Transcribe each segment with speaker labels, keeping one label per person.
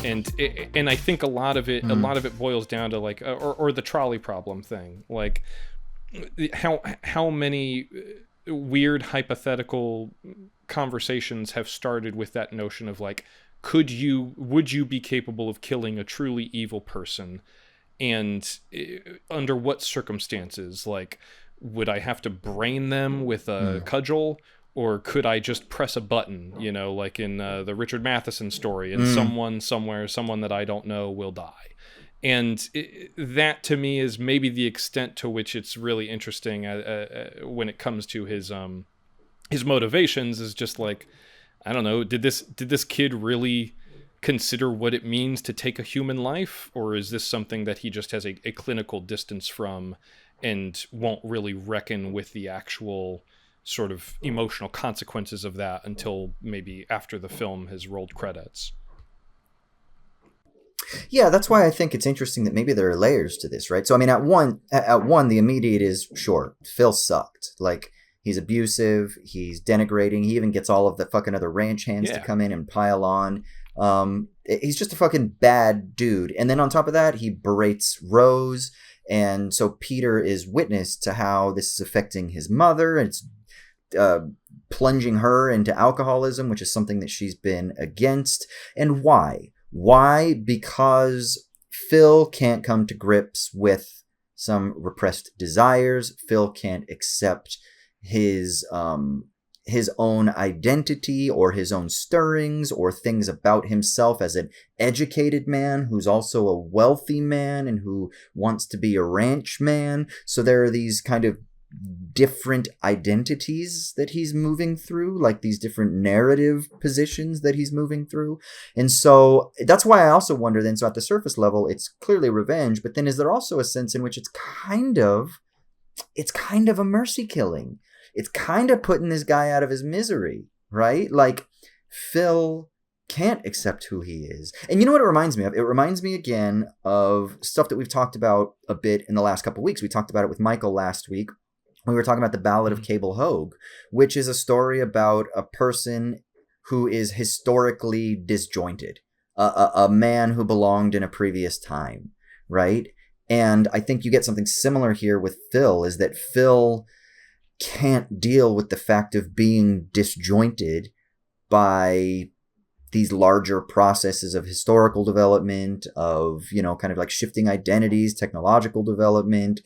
Speaker 1: And I think a lot of it boils down to like or the trolley problem thing, like how many weird hypothetical conversations have started with that notion of like, would you be capable of killing a truly evil person, and under what circumstances? Like, would I have to brain them with a cudgel, or could I just press a button, like in the Richard Matheson story, and someone somewhere, someone that I don't know, will die? And that to me is maybe the extent to which it's really interesting when it comes to his motivations, is just like, I don't know, did this kid really consider what it means to take a human life, or is this something that he just has a clinical distance from and won't really reckon with the actual sort of emotional consequences of that until maybe after the film has rolled credits?
Speaker 2: Yeah, that's why I think it's interesting that maybe there are layers to this, right? So I mean, at one, the immediate is, sure, Phil sucked. Like, he's abusive, he's denigrating. He even gets all of the fucking other ranch hands to come in and pile on. He's just a fucking bad dude. And then on top of that, he berates Rose, and so Peter is witness to how this is affecting his mother. It's plunging her into alcoholism, which is something that she's been against. And why? Why? Because Phil can't come to grips with some repressed desires. Phil can't accept his own identity or his own stirrings or things about himself as an educated man who's also a wealthy man and who wants to be a ranchman. So there are these kind of different identities that he's moving through, like these different narrative positions that he's moving through. And so that's why I also wonder then, so at the surface level, it's clearly revenge, but then is there also a sense in which it's kind of a mercy killing? It's kind of putting this guy out of his misery, right? Like, Phil can't accept who he is. And you know what it reminds me of? It reminds me again of stuff that we've talked about a bit in the last couple of weeks. We talked about it with Michael last week. We were talking about the Ballad of Cable Hogue, which is a story about a person who is historically disjointed, a man who belonged in a previous time, right? And I think you get something similar here with Phil, is that Phil can't deal with the fact of being disjointed by these larger processes of historical development, of, kind of like shifting identities, technological development,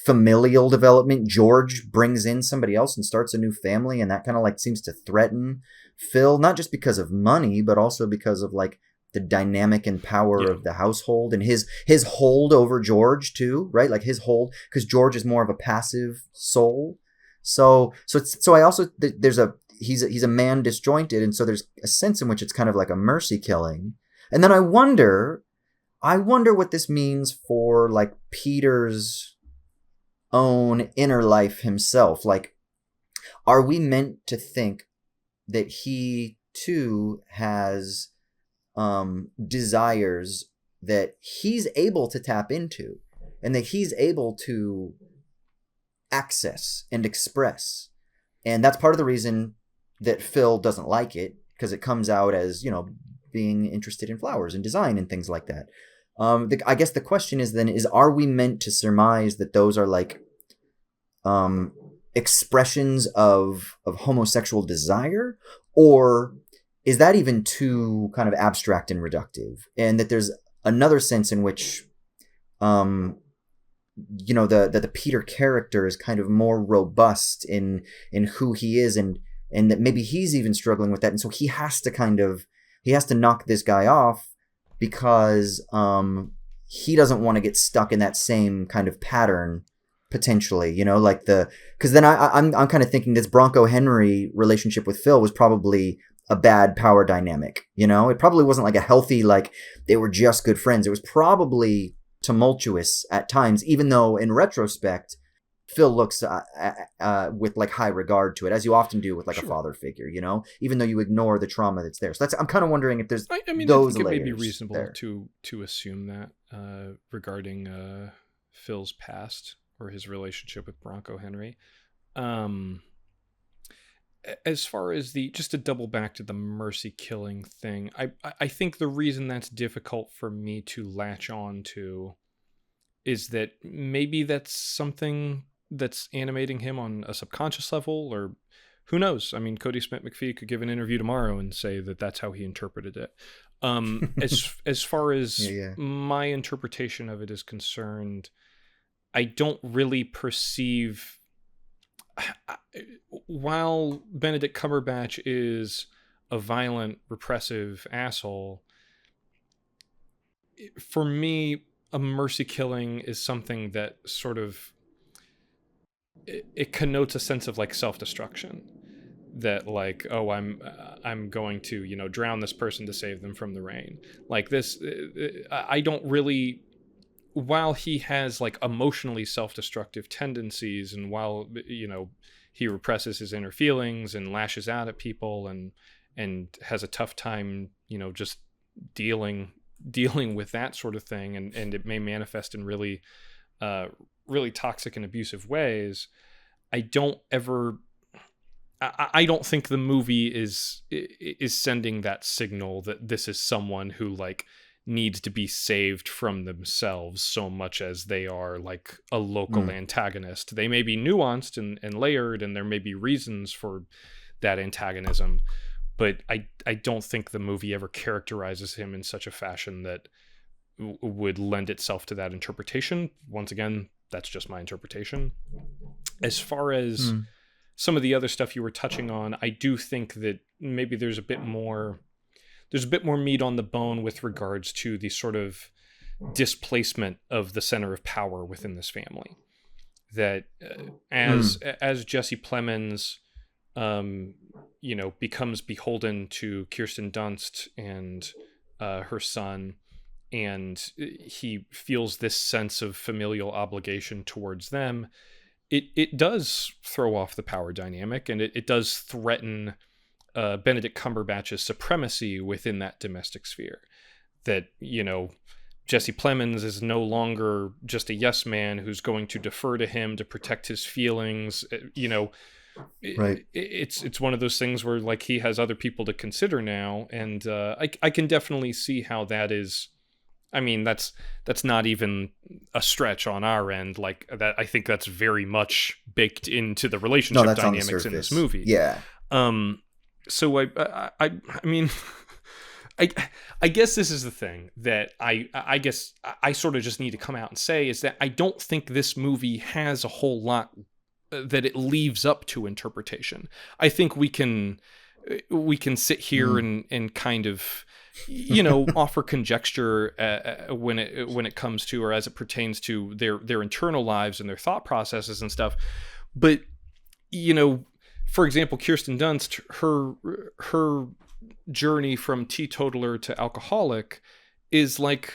Speaker 2: familial development. George brings in somebody else and starts a new family, and that kind of like seems to threaten Phil, not just because of money, but also because of like the dynamic and power of the household and his hold over George too, right? Like his hold, because George is more of a passive soul. So I also, he's a man disjointed, and so there's a sense in which it's kind of like a mercy killing. And then I wonder what this means for like Peter's own inner life himself. Like, are we meant to think that he too has desires that he's able to tap into and that he's able to access and express? And that's part of the reason that Phil doesn't like it, because it comes out as, being interested in flowers and design and things like that. I guess the question is then, are we meant to surmise that those are like expressions of homosexual desire, or is that even too kind of abstract and reductive? And that there's another sense in which, that the Peter character is kind of more robust in who he is, and that maybe he's even struggling with that, and so he has to knock this guy off because he doesn't want to get stuck in that same kind of pattern potentially, because then I'm kind of thinking this Bronco Henry relationship with Phil was probably a bad power dynamic. It probably wasn't like a healthy, like they were just good friends. It was probably tumultuous at times, even though in retrospect Phil looks with like high regard to it, as you often do with like a father figure, even though you ignore the trauma that's there. So I'm kind of wondering if there's
Speaker 1: I mean,
Speaker 2: those
Speaker 1: I think it
Speaker 2: layers
Speaker 1: may be reasonable
Speaker 2: there.
Speaker 1: to assume that regarding Phil's past or his relationship with Bronco Henry. as far as just to double back to the mercy killing thing, I think the reason that's difficult for me to latch on to is that maybe that's something that's animating him on a subconscious level, or who knows? I mean, Cody Smit-McPhee could give an interview tomorrow and say that that's how he interpreted it. As far as my interpretation of it is concerned, I don't really perceive. While Benedict Cumberbatch is a violent, repressive asshole, for me, a mercy killing is something that sort of it connotes a sense of like self-destruction. That like, oh, I'm going to, you know, drown this person to save them from the rain. Like this, I don't really. While he has like emotionally self-destructive tendencies, and while, you know, he represses his inner feelings and lashes out at people and has a tough time, you know, just dealing with that sort of thing, and it may manifest in really really toxic and abusive ways, I don't think the movie is sending that signal that this is someone who like needs to be saved from themselves so much as they are like a local antagonist. They may be nuanced and layered, and there may be reasons for that antagonism, but I don't think the movie ever characterizes him in such a fashion that would lend itself to that interpretation. Once again, that's just my interpretation. As far as some of the other stuff you were touching on, I do think that maybe there's a bit more meat on the bone with regards to the sort of displacement of the center of power within this family. That as Jesse Plemons, you know, becomes beholden to Kirsten Dunst and her son, and he feels this sense of familial obligation towards them, it does throw off the power dynamic, and it does threaten Benedict Cumberbatch's supremacy within that domestic sphere. That, you know, Jesse Plemons is no longer just a yes man who's going to defer to him to protect his feelings. You know,
Speaker 2: right.
Speaker 1: It's one of those things where like he has other people to consider now, and I can definitely see how that is. I mean, that's not even a stretch on our end. Like that, I think that's very much baked into the relationship dynamics in this movie.
Speaker 2: Yeah.
Speaker 1: So I mean, I guess this is the thing that I guess I sort of just need to come out and say is that I don't think this movie has a whole lot that it leaves up to interpretation. I think we can sit here and kind of, you know, offer conjecture when it comes to, or as it pertains to their internal lives and their thought processes and stuff. But, you know, for example, Kirsten Dunst, her journey from teetotaler to alcoholic is like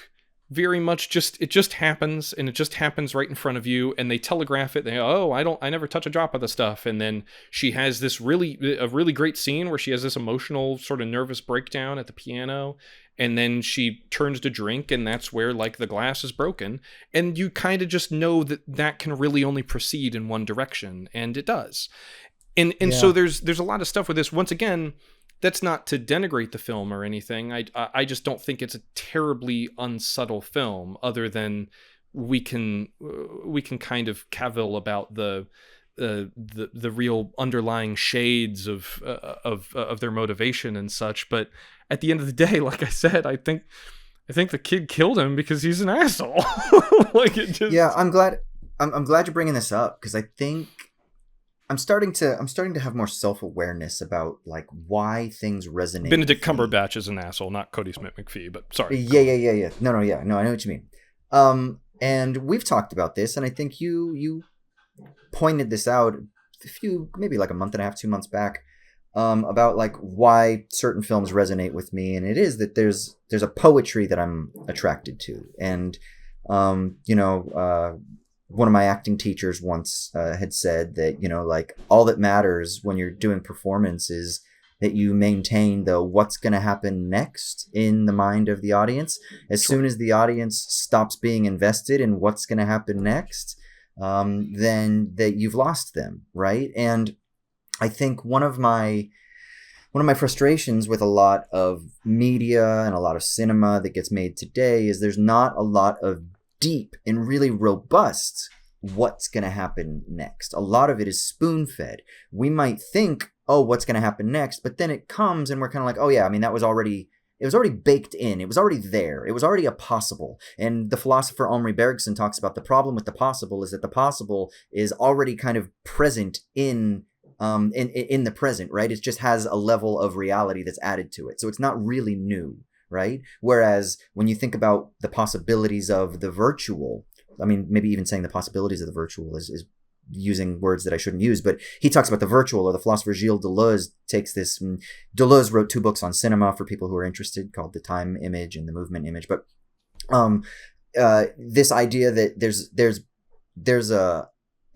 Speaker 1: very much it just happens, and it just happens right in front of you, and they telegraph it. They go, oh, I never touch a drop of the stuff. And then she has a really great scene where she has this emotional sort of nervous breakdown at the piano, and then she turns to drink, and that's where like the glass is broken, and you kind of just know that can really only proceed in one direction, and it does. And so there's a lot of stuff with this. Once again, that's not to denigrate the film or anything. I just don't think it's a terribly unsubtle film, other than we can kind of cavil about the real underlying shades of their motivation and such. But at the end of the day, like I said, I think the kid killed him because he's an asshole. Like it just.
Speaker 2: Yeah, I'm glad you're bringing this up, because I think I'm starting to have more self-awareness about like why things resonate.
Speaker 1: Benedict Cumberbatch is an asshole, not Cody Smit-McPhee, but sorry.
Speaker 2: Yeah. No, I know what you mean. And we've talked about this, and I think you pointed this out maybe like a month and a half, 2 months back, about like why certain films resonate with me, and it is that there's a poetry that I'm attracted to, and you know, one of my acting teachers once had said that, you know, like all that matters when you're doing performance is that you maintain the what's going to happen next in the mind of the audience. As soon as the audience stops being invested in what's going to happen next, then that you've lost them, right? And I think one of my frustrations with a lot of media and a lot of cinema that gets made today is there's not a lot of deep and really robust what's going to happen next. A lot of it is spoon-fed. We might think, oh, what's going to happen next? But then it comes and we're kind of like, oh yeah, I mean, it was already baked in. It was already there. It was already a possible. And the philosopher Omri Bergson talks about the problem with the possible is that the possible is already kind of present in the present, right? It just has a level of reality that's added to it. So it's not really new, right? Whereas when you think about the possibilities of the virtual, I mean, maybe even saying the possibilities of the virtual is using words that I shouldn't use, but he talks about the virtual, or the philosopher Gilles Deleuze takes this. Deleuze wrote 2 books on cinema for people who are interested, called The Time Image and The Movement Image. But this idea that there's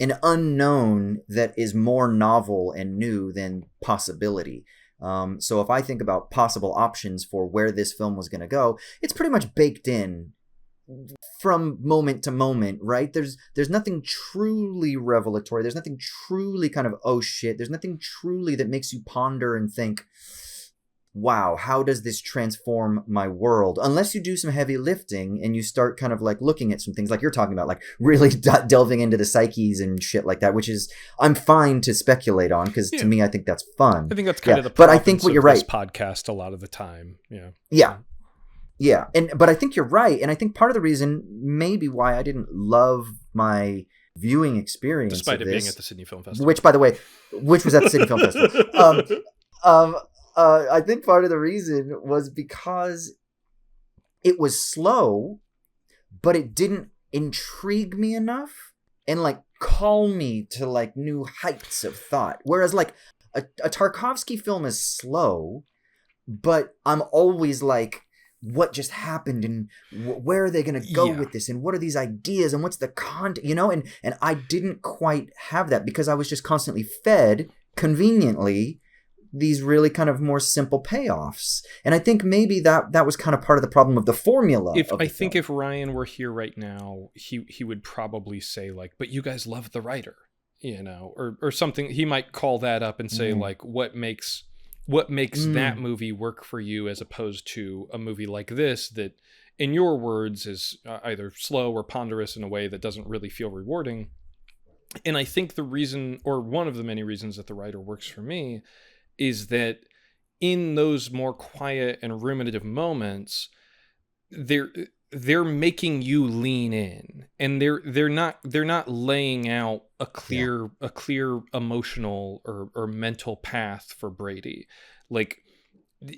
Speaker 2: an unknown that is more novel and new than possibility. So if I think about possible options for where this film was going to go, it's pretty much baked in from moment to moment, right? There's nothing truly revelatory. There's nothing truly kind of, oh shit. There's nothing truly that makes you ponder and think, wow, how does this transform my world? Unless you do some heavy lifting and you start kind of like looking at some things like you're talking about, like really delving into the psyches and shit like that, which is, I'm fine to speculate on, because to me, I think that's fun.
Speaker 1: I think that's kind of the
Speaker 2: but I think what you're right.
Speaker 1: Podcast a lot of the time.
Speaker 2: Yeah. But I think you're right. And I think part of the reason maybe why I didn't love my viewing experience,
Speaker 1: despite
Speaker 2: of
Speaker 1: it
Speaker 2: this,
Speaker 1: being at the Sydney Film Festival,
Speaker 2: which by the way, was at the Sydney Film Festival. I think part of the reason was because it was slow, but it didn't intrigue me enough and like call me to like new heights of thought. Whereas like a Tarkovsky film is slow, but I'm always like, what just happened and where are they going to go with this and what are these ideas and what's the content, and I didn't quite have that because I was just constantly fed conveniently these really kind of more simple payoffs. And I think maybe that was kind of part of the problem of the formula.
Speaker 1: If Ryan were here right now, he would probably say like, but you guys love the writer, or something. He might call that up and say like, what makes that movie work for you as opposed to a movie like this that, in your words, is either slow or ponderous in a way that doesn't really feel rewarding. And I think the reason, or one of the many reasons that the writer works for me, is that in those more quiet and ruminative moments, they're making you lean in, and they're not laying out a clear emotional or mental path for Brady. Like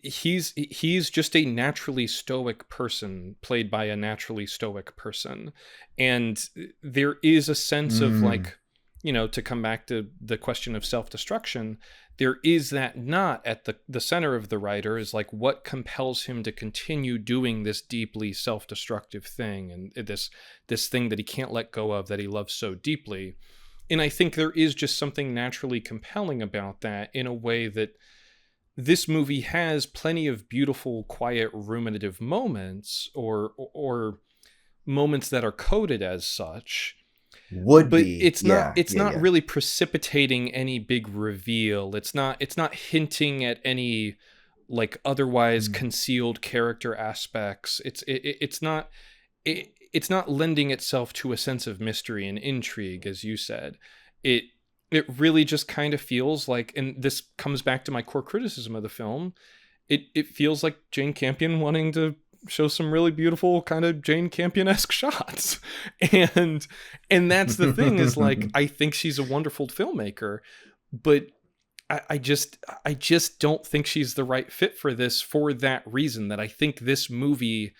Speaker 1: he's just a naturally stoic person played by a naturally stoic person, and there is a sense of like, to come back to the question of self-destruction, there is that knot at the center of the writer is like what compels him to continue doing this deeply self-destructive thing and this thing that he can't let go of that he loves so deeply. And I think there is just something naturally compelling about that, in a way that this movie has plenty of beautiful, quiet, ruminative moments or moments that are coded as such. It's not really precipitating any big reveal. It's not hinting at any like otherwise concealed character aspects. It's not lending itself to a sense of mystery and intrigue, as you said. It really just kind of feels like, and this comes back to my core criticism of the film, it feels like Jane Campion wanting to show some really beautiful kind of Jane Campion-esque shots. And that's the thing, is like, I think she's a wonderful filmmaker, but I just don't think she's the right fit for this, for that reason, that I think this movie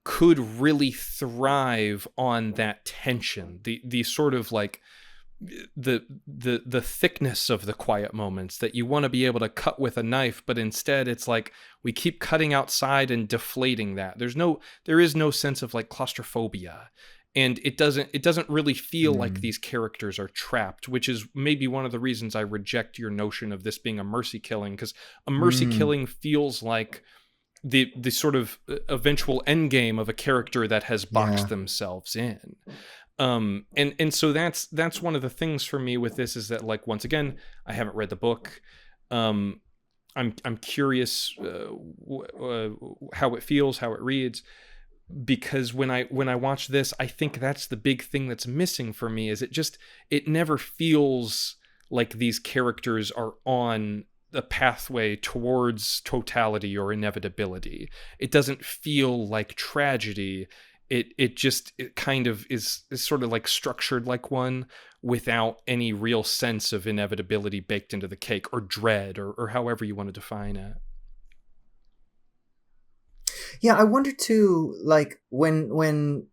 Speaker 1: could really thrive on that tension, the sort of like the thickness of the quiet moments that you want to be able to cut with a knife, but instead it's like we keep cutting outside and deflating that. There is no sense of like claustrophobia, and it doesn't really feel like these characters are trapped, which is maybe one of the reasons I reject your notion of this being a mercy killing, because a mercy killing feels like the sort of eventual end game of a character that has boxed themselves in. And so that's one of the things for me with this, is that, like, once again, I haven't read the book. I'm curious how it feels, how it reads, because when I watch this, I think that's the big thing that's missing for me, is it never feels like these characters are on a pathway towards totality or inevitability. It doesn't feel like tragedy. It kind of is sort of like structured like one, without any real sense of inevitability baked into the cake, or dread, or however you want to define it.
Speaker 2: Yeah, I wonder too, like when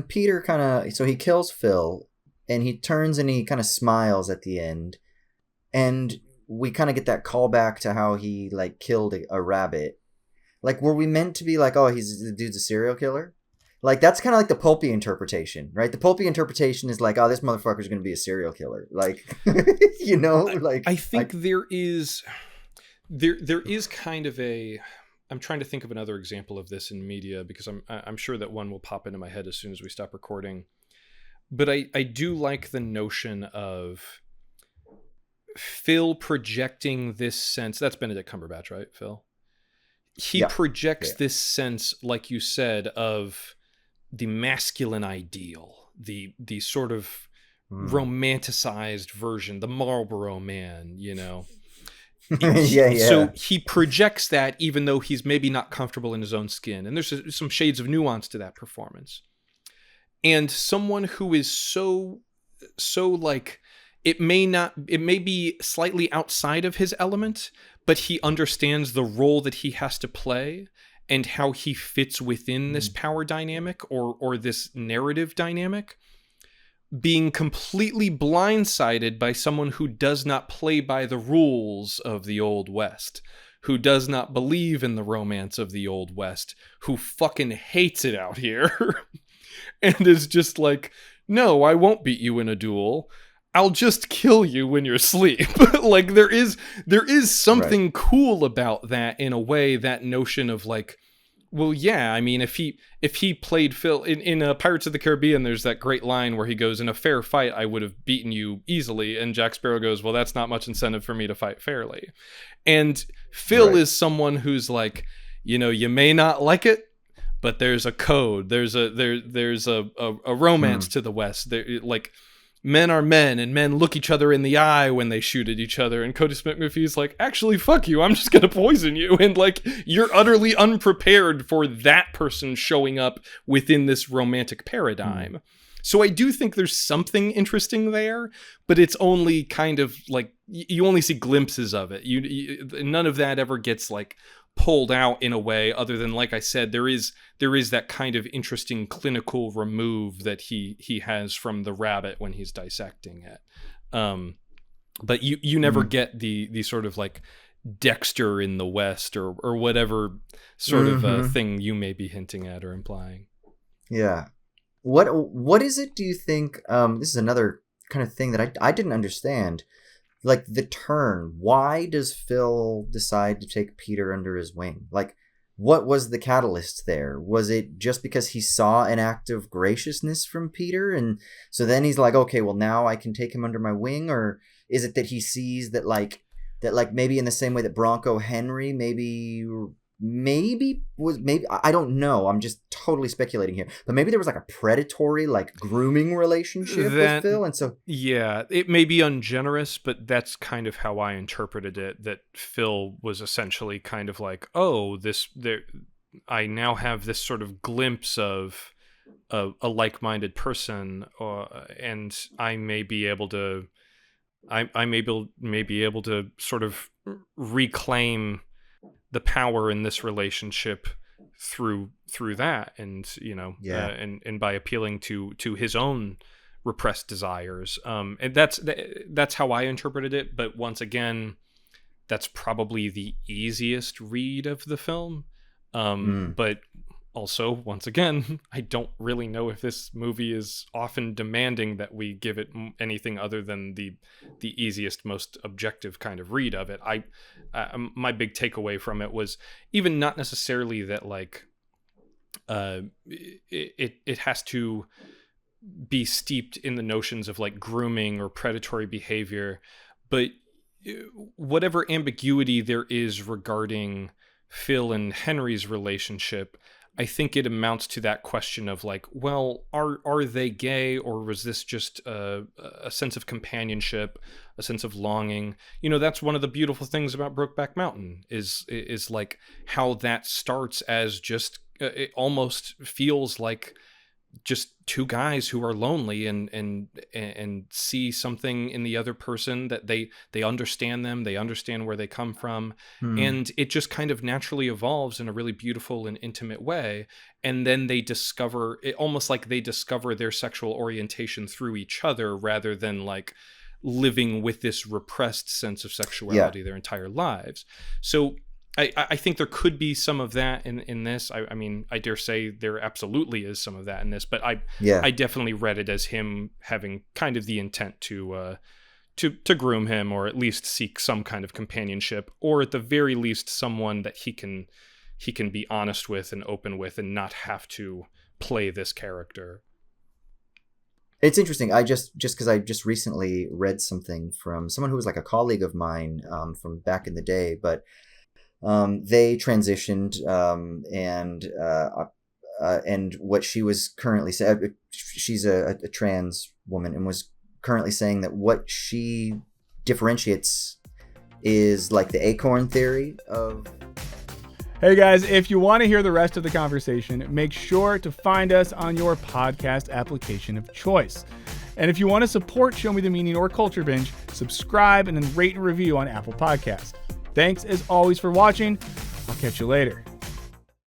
Speaker 2: Peter kind of, so he kills Phil and he turns and he kind of smiles at the end, and we kind of get that callback to how he like killed a rabbit. Like, were we meant to be like, oh, the dude's a serial killer? Like, that's kind of like the pulpy interpretation, right? The pulpy interpretation is like, oh, this motherfucker's going to be a serial killer. Like, you know, like
Speaker 1: I think there is kind of a, I'm trying to think of another example of this in media, because I'm sure that one will pop into my head as soon as we stop recording. But I do like the notion of Phil projecting this sense. That's Benedict Cumberbatch, right, Phil? He projects this sense, like you said, of the masculine ideal, the sort of romanticized version, the Marlboro Man, you know. So he projects that, even though he's maybe not comfortable in his own skin, and there's some shades of nuance to that performance. And someone who is so like, it may be slightly outside of his element, but he understands the role that he has to play and how he fits within this power dynamic, or this narrative dynamic, being completely blindsided by someone who does not play by the rules of the Old West, who does not believe in the romance of the Old West, who fucking hates it out here, and is just like, no, I won't beat you in a duel. I'll just kill you when you're asleep. Like, there is something cool about that, in a way, that notion of like, well, yeah, I mean, if he played Phil in Pirates of the Caribbean, there's that great line where he goes, in a fair fight, I would have beaten you easily. And Jack Sparrow goes, well, that's not much incentive for me to fight fairly. And Phil is someone who's like, you know, you may not like it, but there's a code. There's a romance to the West. Like, men are men, and men look each other in the eye when they shoot at each other. And Cody Smit-McPhee's like, actually, fuck you, I'm just gonna poison you. And like, you're utterly unprepared for that person showing up within this romantic paradigm. So I do think there's something interesting there, but it's only kind of like, you only see glimpses of it. None of that ever gets like pulled out in a way, other than, like I said, there is that kind of interesting clinical remove that he has from the rabbit when he's dissecting it. But you never get the sort of like Dexter in the West, or whatever sort of thing you may be hinting at or implying.
Speaker 2: Yeah. What is it, do you think, this is another kind of thing that I didn't understand, like the turn. Why does Phil decide to take Peter under his wing? Like, what was the catalyst there? Was it just because he saw an act of graciousness from Peter, and so then he's like, okay, well, now I can take him under my wing? Or is it that he sees that maybe in the same way that Bronco Henry maybe I don't know, I'm just totally speculating here, but maybe there was like a predatory, like, grooming relationship with Phil, and so
Speaker 1: yeah, it may be ungenerous, but that's kind of how I interpreted it, that Phil was essentially kind of like, oh, I now have this sort of glimpse of a like-minded person, and I may be able to sort of reclaim the power in this relationship through that, and you know, and by appealing to his own repressed desires, and that's how I interpreted it. But once again, that's probably the easiest read of the film. But also, once again, I don't really know if this movie is often demanding that we give it anything other than the easiest, most objective kind of read of it. My big takeaway from it was even not necessarily that, like, it has to be steeped in the notions of like grooming or predatory behavior, but whatever ambiguity there is regarding Phil and Henry's relationship, I think it amounts to that question of like, well, are they gay, or was this just a sense of companionship, a sense of longing? That's one of the beautiful things about Brokeback Mountain is like how that starts as just it almost feels like just two guys who are lonely and see something in the other person that they understand them, they understand where they come from. And it just kind of naturally evolves in a really beautiful and intimate way. And then they discover it, almost like they discover their sexual orientation through each other, rather than like living with this repressed sense of sexuality their entire lives. So I think there could be some of that in this. I mean, I dare say there absolutely is some of that in this, but I definitely read it as him having kind of the intent to groom him, or at least seek some kind of companionship, or at the very least someone that he can be honest with and open with, and not have to play this character.
Speaker 2: It's interesting. I just because I just recently read something from someone who was like a colleague of mine from back in the day, but they transitioned, and what she was currently saying, she's a trans woman, and was currently saying that what she differentiates is like the acorn theory of...
Speaker 3: Hey guys, if you want to hear the rest of the conversation, make sure to find us on your podcast application of choice. And if you want to support Show Me the Meaning or Culture Binge, subscribe and then rate and review on Apple Podcasts. Thanks as always for watching. I'll catch you later.